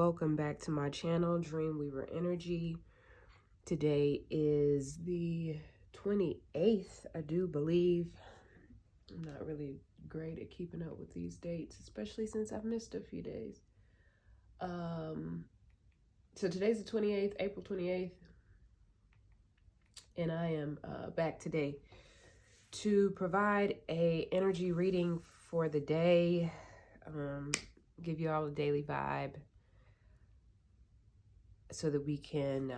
welcome back to my channel, Dreamweaver Energy. Today is the 28th, I do believe. I'm not really great at keeping up with these dates, especially since I've missed a few days. So today's the 28th, April 28th, and I am back today to provide a energy reading for the day, give you all a daily vibe so that we can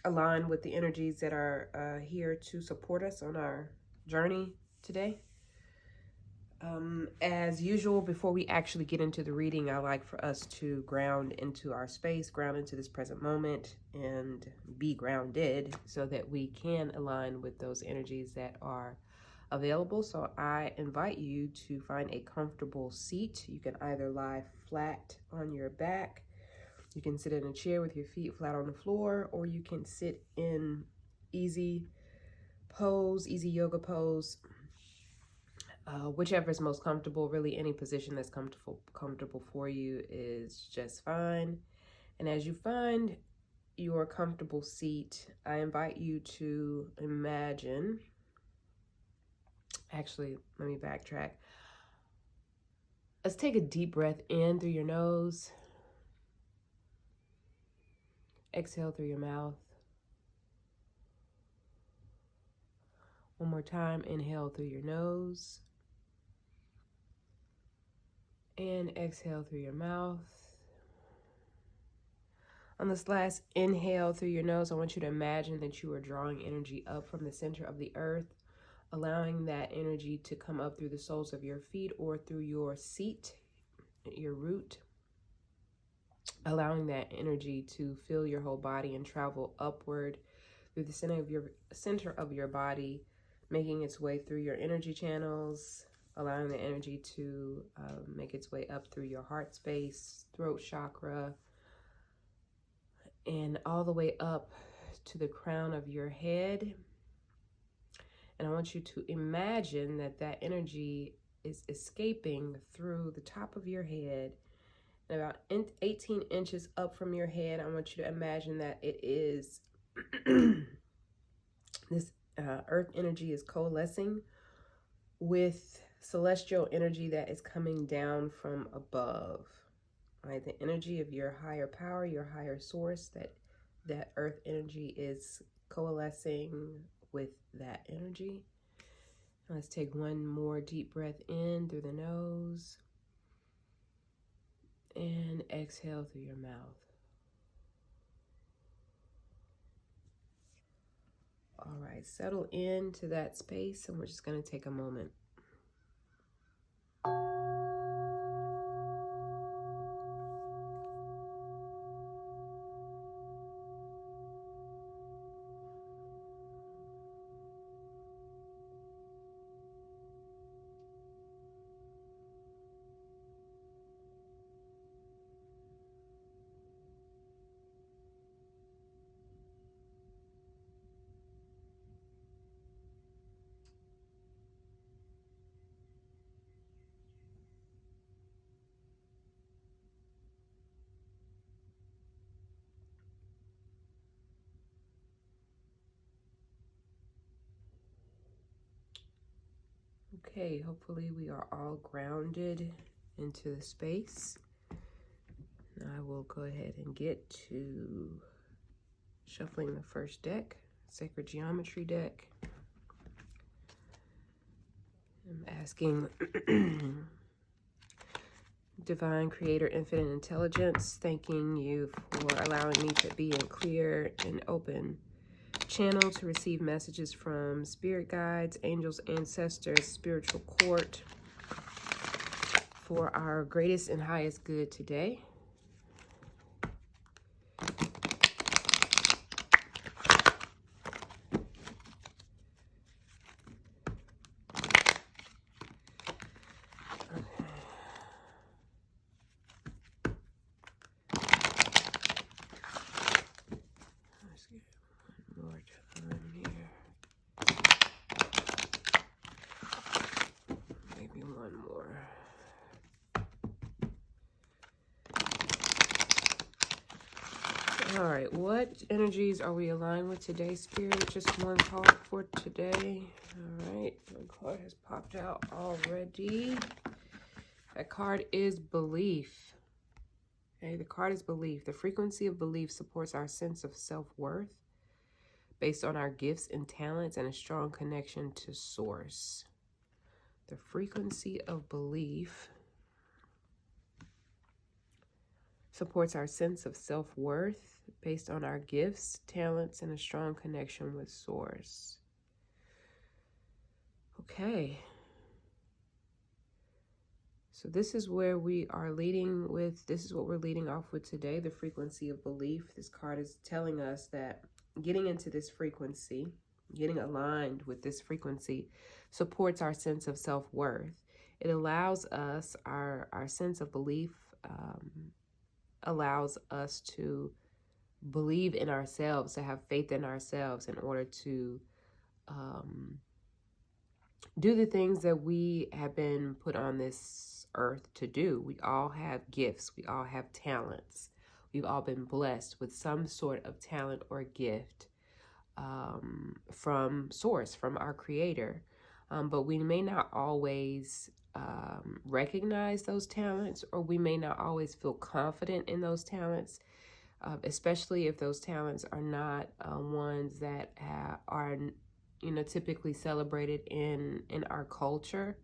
align with the energies that are here to support us on our journey today. As usual, before we actually get into the reading, I like for us to ground into our space, ground into this present moment, and be grounded so that we can align with those energies that are available. So I invite you to find a comfortable seat. You can either lie flat on your back, you can sit in a chair with your feet flat on the floor, or you can sit in easy pose, easy yoga pose. Whichever is most comfortable. Really, any position that's comfortable for you is just fine. And as you find your comfortable seat, I invite you to imagine, actually, let me backtrack. Let's take a deep breath in through your nose. Exhale through your mouth. One more time, inhale through your nose. And exhale through your mouth. On this last inhale through your nose, I want you to imagine that you are drawing energy up from the center of the earth, allowing that energy to come up through the soles of your feet or through your seat, your root, allowing that energy to fill your whole body and travel upward through the center of your body, making its way through your energy channels, allowing the energy to make its way up through your heart space, throat chakra, and all the way up to the crown of your head. And I want you to imagine that that energy is escaping through the top of your head. And about 18 inches up from your head, I want you to imagine that it is this earth energy is coalescing with celestial energy that is coming down from above, right? The energy of your higher power, your higher source, that earth energy is coalescing with that energy. Let's take one more deep breath in through the nose and exhale through your mouth. All right, settle into that space, and we're just going to take a moment. Okay, hopefully we are all grounded into the space. Now I will go ahead and get to shuffling the first deck, Sacred Geometry deck. I'm asking Divine Creator, Infinite Intelligence, thanking you for allowing me to be in clear and open channel to receive messages from spirit guides, angels, ancestors, spiritual court for our greatest and highest good today. All right, what energies are we aligned with today, Spirit? Just one card for today. All right, one card has popped out already. That card is belief. Okay, the card is belief. The frequency of belief supports our sense of self-worth based on our gifts and talents and a strong connection to source. The frequency of belief supports our sense of self-worth based on our gifts, talents, and a strong connection with source. Okay. So this is where we are leading with, this is what we're leading off with today, the frequency of belief. This card is telling us that getting into this frequency, getting aligned with this frequency supports our sense of self-worth. It allows us, our sense of belief allows us to believe in ourselves, to have faith in ourselves in order to do the things that we have been put on this earth to do. We all have gifts. We all have talents. We've all been blessed with some sort of talent or gift from source, from our creator. But we may not always recognize those talents, or we may not always feel confident in those talents, especially if those talents are not ones that are typically celebrated in our culture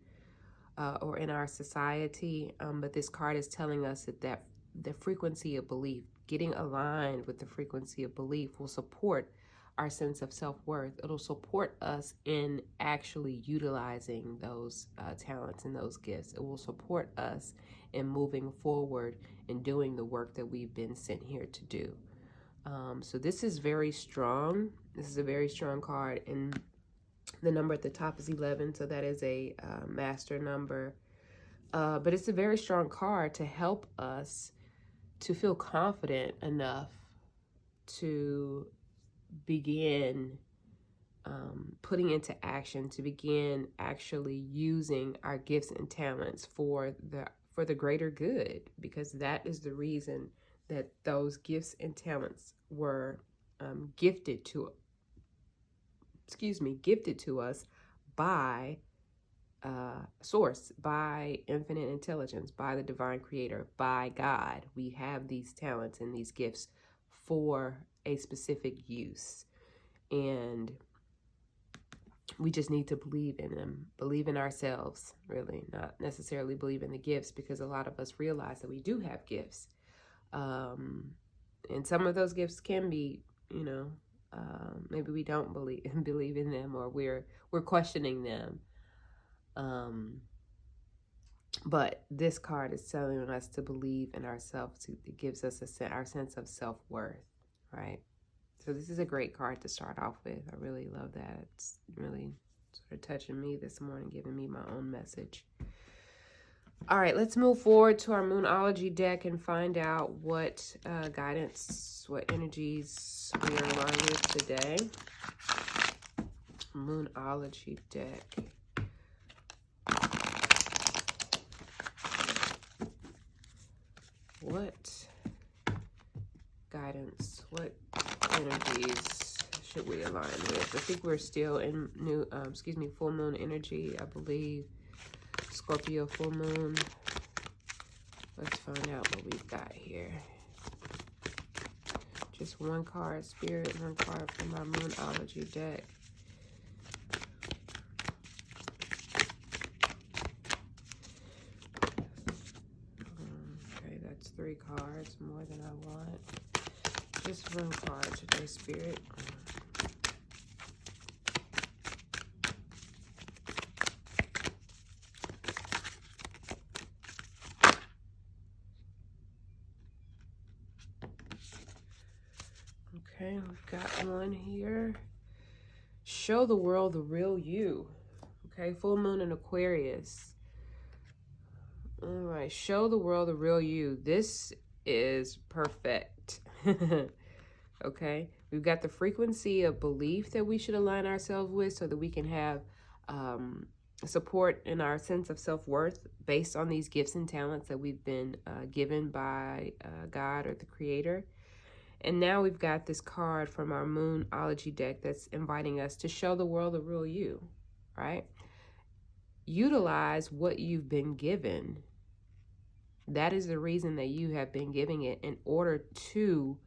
or in our society. But this card is telling us that the frequency of belief, getting aligned with the frequency of belief, will support our sense of self-worth. It'll support us in actually utilizing those talents and those gifts. It will support us in moving forward and doing the work that we've been sent here to do. So this is very strong. This is a very strong card, and the number at the top is 11, so that is a master number. But it's a very strong card to help us to feel confident enough to begin putting into action, to begin actually using our gifts and talents for the greater good, because that is the reason that those gifts and talents were gifted to us by source, by infinite intelligence, by the divine creator, by God. We have these talents and these gifts for a specific use, and we just need to believe in them, believe in ourselves, really, not necessarily believe in the gifts, because a lot of us realize that we do have gifts, and some of those gifts can be, maybe we don't believe in them, or we're questioning them. But this card is telling us to believe in ourselves. It gives us our sense of self-worth, right? So this is a great card to start off with. I really love that. It's really sort of touching me this morning, giving me my own message. All right, let's move forward to our Moonology deck and find out what guidance, what energies we are aligned with today. Moonology deck. What guidance, what energies should we align with? I think we're still in full moon energy, I believe. Scorpio full moon. Let's find out what we've got here. Just one card, Spirit, one card from my Moonology deck. Okay, that's 3 cards, more than I want. Just one card today, Spirit. Okay, we've got one here. Show the world the real you. Okay, full moon in Aquarius. All right, show the world the real you. This is perfect. Okay, we've got the frequency of belief that we should align ourselves with so that we can have support in our sense of self-worth based on these gifts and talents that we've been given by God or the Creator. And now we've got this card from our Moonology deck that's inviting us to show the world the real you, right? Utilize what you've been given. That is the reason that you have been giving it, in order to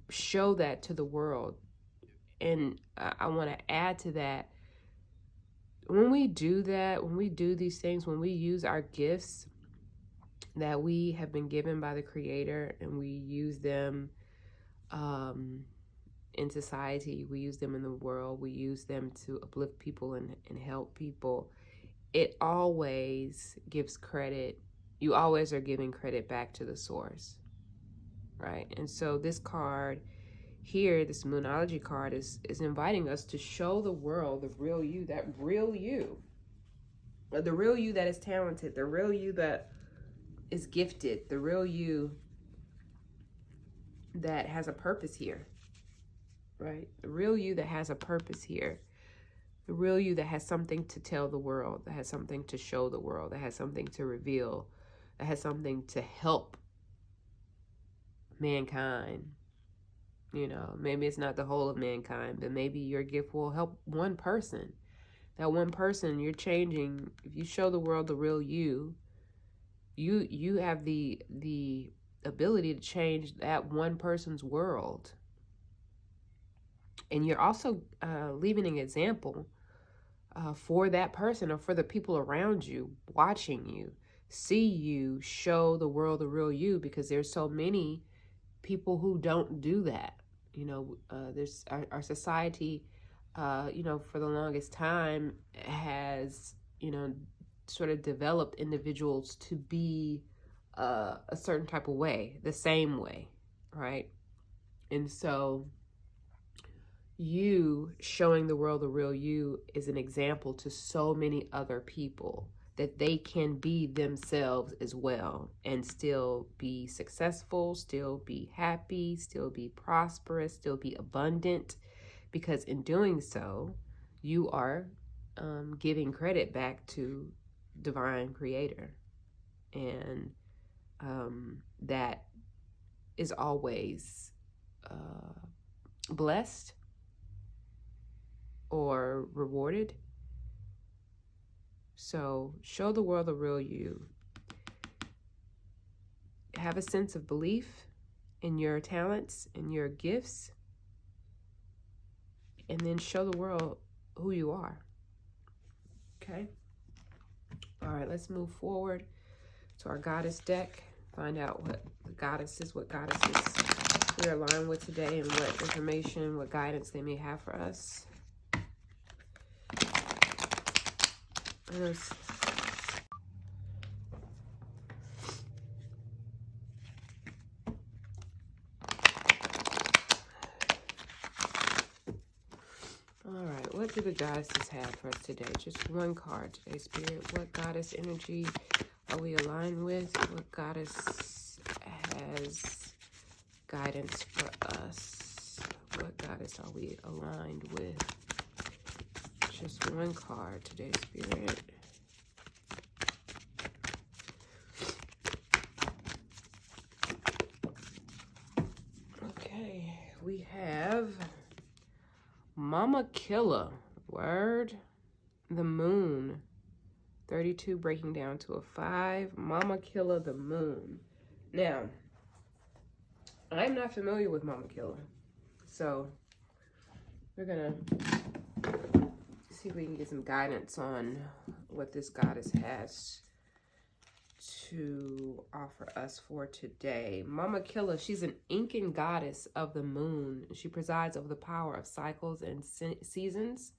show that to the world. And I want to add to that, when we do that, when we do these things, when we use our gifts that we have been given by the Creator, and we use them in society, we use them in the world, we use them to uplift people and help people, it always gives credit. You always are giving credit back to the source, right? And so this card here, this Moonology card, is inviting us to show the world the real you, that real you, the real you that is talented, the real you that is gifted, the real you that has a purpose here, right? The real you that has a purpose here, the real you that has something to tell the world, that has something to show the world, that has something to reveal, that has something to help mankind. You know, maybe it's not the whole of mankind, but maybe your gift will help one person. That one person you're changing. If you show the world the real you, you have the ability to change that one person's world. And you're also leaving an example for that person, or for the people around you, watching you, see you show the world the real you, because there's so many people who don't do that. You know, there's our society, you know, for the longest time has, you know, sort of developed individuals to be a certain type of way, the same way, right? And so you showing the world the real you is an example to so many other people, that they can be themselves as well and still be successful, still be happy, still be prosperous, still be abundant, because in doing so, you are giving credit back to Divine Creator. And that is always blessed or rewarded. So show the world the real you. Have a sense of belief in your talents and your gifts, and then show the world who you are. Okay? All right, let's move forward to our goddess deck. Find out what goddesses we're aligned with today, and what information, what guidance they may have for us. All right, what do the goddesses have for us today? Just one card today, Spirit. What goddess energy are we aligned with? What goddess has guidance for us? What goddess are we aligned with? Just one card today, Spirit. Okay, we have Mama Killer. Word. The Moon. 32 breaking down to a 5. Mama Killer, the Moon. Now, I'm not familiar with Mama Killer, so we're gonna see if we can get some guidance on what this goddess has to offer us for today. Mama Killer, she's an Incan goddess of the moon. She presides over the power of cycles and seasons.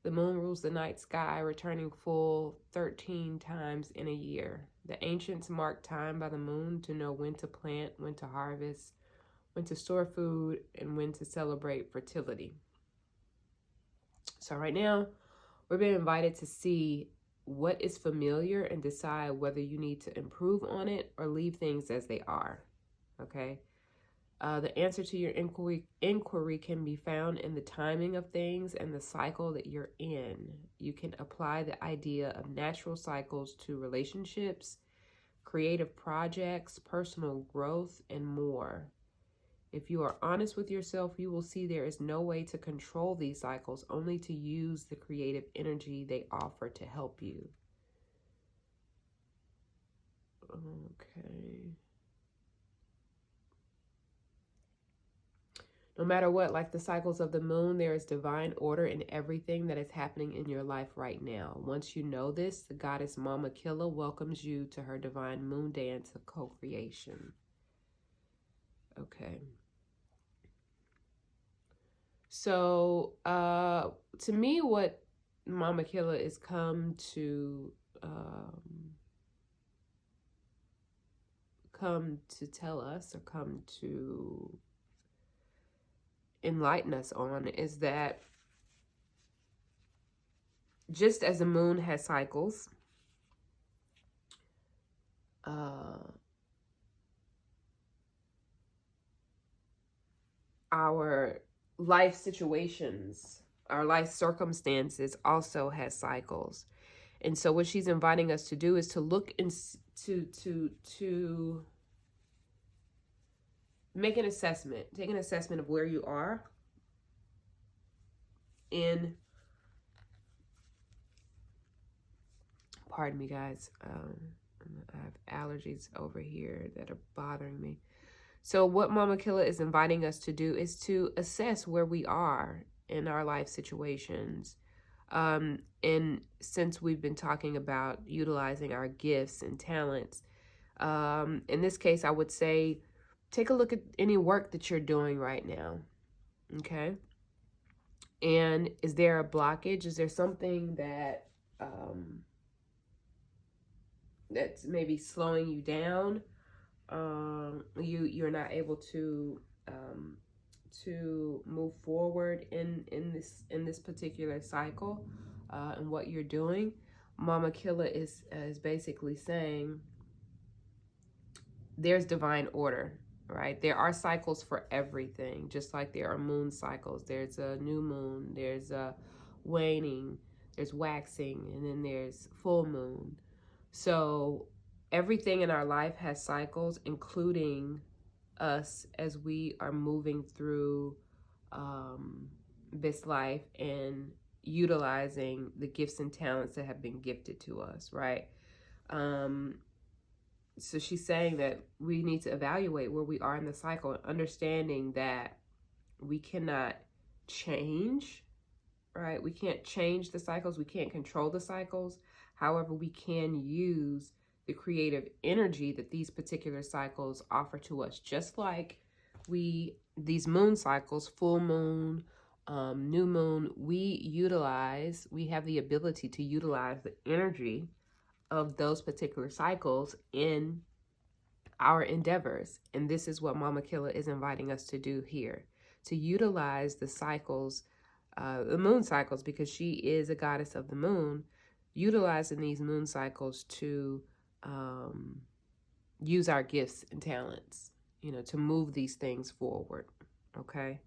The moon rules the night sky, returning full 13 times in a year. The ancients marked time by the moon to know when to plant, when to harvest, when to store food, and when to celebrate fertility. So right now, we're being invited to see what is familiar and decide whether you need to improve on it or leave things as they are, okay? The answer to your inquiry can be found in the timing of things and the cycle that you're in. You can apply the idea of natural cycles to relationships, creative projects, personal growth, and more. If you are honest with yourself, you will see there is no way to control these cycles, only to use the creative energy they offer to help you. Okay. No matter what, like the cycles of the moon, there is divine order in everything that is happening in your life right now. Once you know this, the goddess Mama Killa welcomes you to her divine moon dance of co-creation. Okay. So, to me, what Mama Killa is come to tell us, or come to enlighten us on, is that just as the moon has cycles, our life situations, our life circumstances also has cycles. And so what she's inviting us to do is to look to make an assessment, take an assessment of where you are in, pardon me guys, I have allergies over here that are bothering me. So what Mama Killa is inviting us to do is to assess where we are in our life situations. And since we've been talking about utilizing our gifts and talents, in this case, I would say, take a look at any work that you're doing right now. Okay. And is there a blockage? Is there something that, that's maybe slowing you down? You're not able to move forward in this particular cycle, and what you're doing. Mama Killa is basically saying there's divine order, right? There are cycles for everything, just like there are moon cycles. There's a new moon, there's a waning, there's waxing, and then there's full moon. So everything in our life has cycles, including us as we are moving through this life and utilizing the gifts and talents that have been gifted to us, right? So she's saying that we need to evaluate where we are in the cycle, understanding that we cannot change, right? We can't change the cycles. We can't control the cycles. However, we can use the creative energy that these particular cycles offer to us, just like these moon cycles, full moon, new moon, we have the ability to utilize the energy of those particular cycles in our endeavors. And this is what Mama Killa is inviting us to do here, to utilize the cycles, the moon cycles, because she is a goddess of the moon, utilizing these moon cycles to use our gifts and talents, to move these things forward. Okay.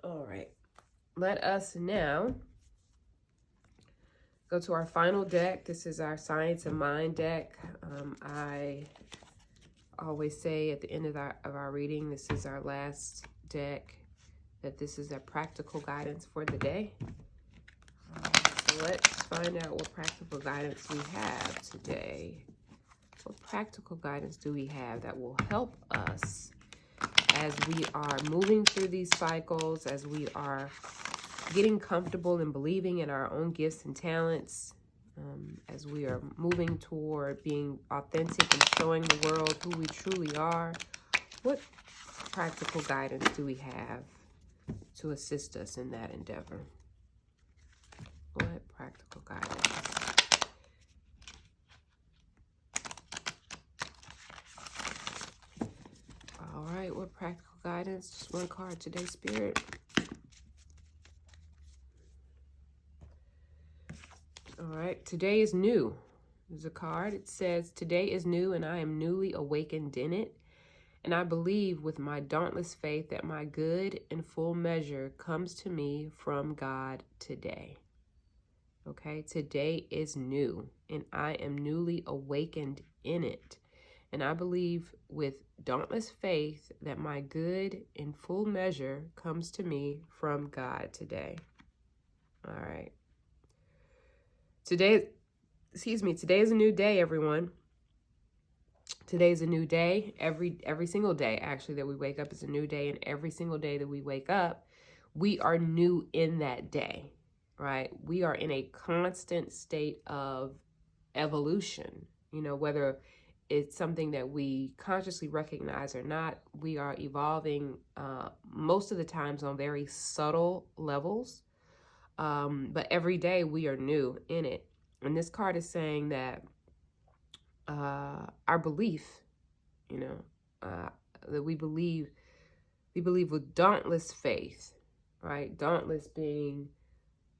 All right. Let us now go to our final deck. This is our Science of Mind deck. I always say at the end of our reading, this is our last deck, that this is a practical guidance for the day. So let's find out what practical guidance we have today. What practical guidance do we have that will help us as we are moving through these cycles, as we are getting comfortable and believing in our own gifts and talents, as we are moving toward being authentic and showing the world who we truly are? What practical guidance do we have to assist us in that endeavor? What practical guidance? All right, what practical guidance? Just one card today, Spirit. All right, today is new. There's a card. It says, today is new and I am newly awakened in it. And I believe with my dauntless faith that my good and full measure comes to me from God today. Okay, today is new and I am newly awakened in it. And I believe with dauntless faith that my good in full measure comes to me from God today. All right. Today is a new day, everyone. Today is a new day. Every single day, actually, that we wake up is a new day. And every single day that we wake up, we are new in that day, right? We are in a constant state of evolution, whether it's something that we consciously recognize or not. We are evolving most of the times on very subtle levels. But every day we are new in it. And this card is saying that our belief, that we believe with dauntless faith, right? Dauntless being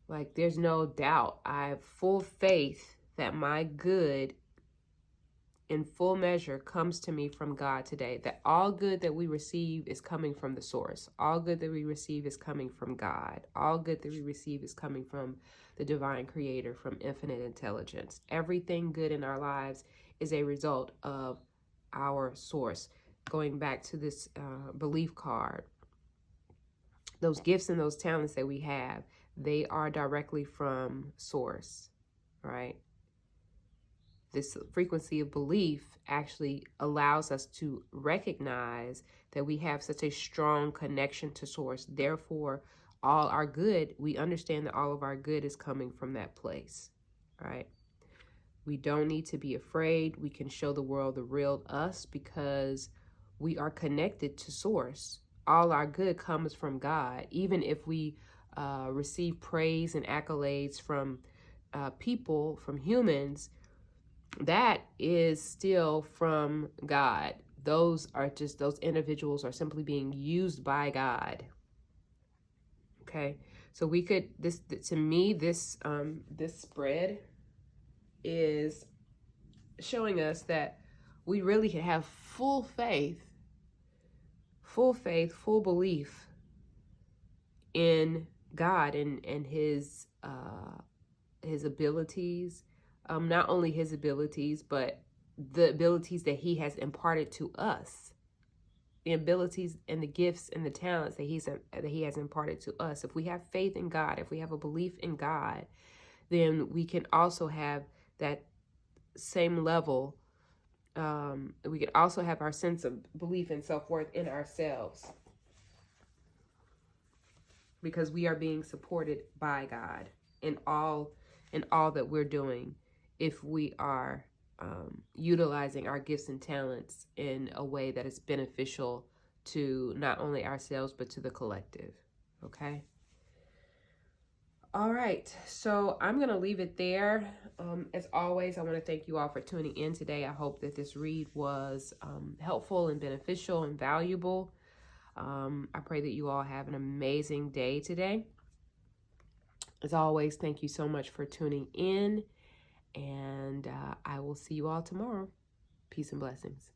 like, there's no doubt. I have full faith that my good in full measure comes to me from God today. That all good that we receive is coming from the source. All good that we receive is coming from God. All good that we receive is coming from the divine creator, from infinite intelligence. Everything good in our lives is a result of our source. Going back to this belief card, those gifts and those talents that we have, they are directly from source, right? This frequency of belief actually allows us to recognize that we have such a strong connection to source. Therefore, all our good, we understand that all of our good is coming from that place, right? We don't need to be afraid. We can show the world the real us because we are connected to source. All our good comes from God. Even if we receive praise and accolades from people, from humans, that is still from God. Those individuals are simply being used by God. Okay, so we could, this spread is showing us that we really can have full faith, full belief in God and his abilities. Not only his abilities, but the abilities that he has imparted to us, the abilities and the gifts and the talents that he has imparted to us. If we have faith in God, if we have a belief in God, then we can also have that same level. We can also have our sense of belief and self-worth in ourselves, because we are being supported by God in all that we're doing, if we are utilizing our gifts and talents in a way that is beneficial to not only ourselves, but to the collective. Okay? All right. So I'm going to leave it there. As always, I want to thank you all for tuning in today. I hope that this read was helpful and beneficial and valuable. I pray that you all have an amazing day today. As always, thank you so much for tuning in. And I will see you all tomorrow. Peace and blessings.